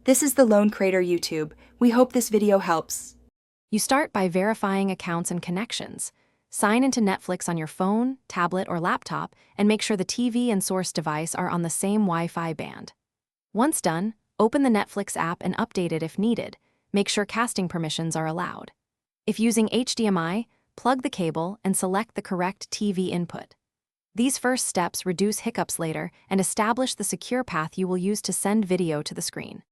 This is the Lone Crater YouTube. We hope this video helps. You start by verifying accounts and connections. Sign into Netflix on your phone, tablet, or laptop, and make sure the TV and source device are on the same Wi-Fi band. Once done, open the Netflix app and update it if needed. Make sure casting permissions are allowed. If using HDMI, plug the cable and select the correct TV input. These first steps reduce hiccups later and establish the secure path you will use to send video to the screen.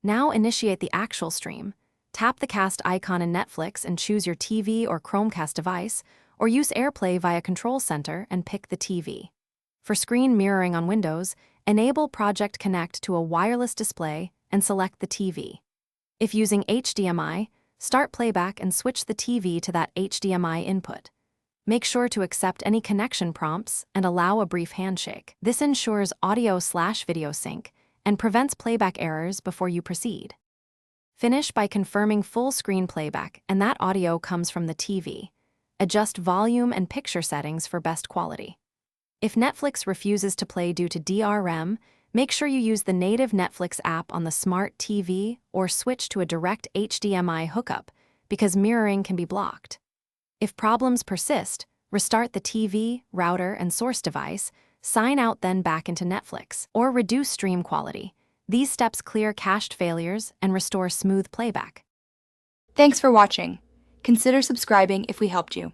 Now initiate the actual stream. Tap the cast icon in Netflix and choose your TV or Chromecast device, or use AirPlay via Control Center and pick the TV. For screen mirroring on Windows, enable Project Connect to a wireless display and select the TV. If using HDMI, start playback and switch the TV to that HDMI input. Make sure to accept any connection prompts and allow a brief handshake. This ensures audio/video sync and prevents playback errors before you proceed. Finish by confirming full screen playback, and that audio comes from the TV. Adjust volume and picture settings for best quality. If Netflix refuses to play due to DRM, make sure you use the native Netflix app on the smart TV or switch to a direct HDMI hookup, because mirroring can be blocked. If problems persist, restart the TV, router, and source device, sign out then back into Netflix, or reduce stream quality. These steps clear cached failures and restore smooth playback. Thanks for watching. Consider subscribing if we helped you.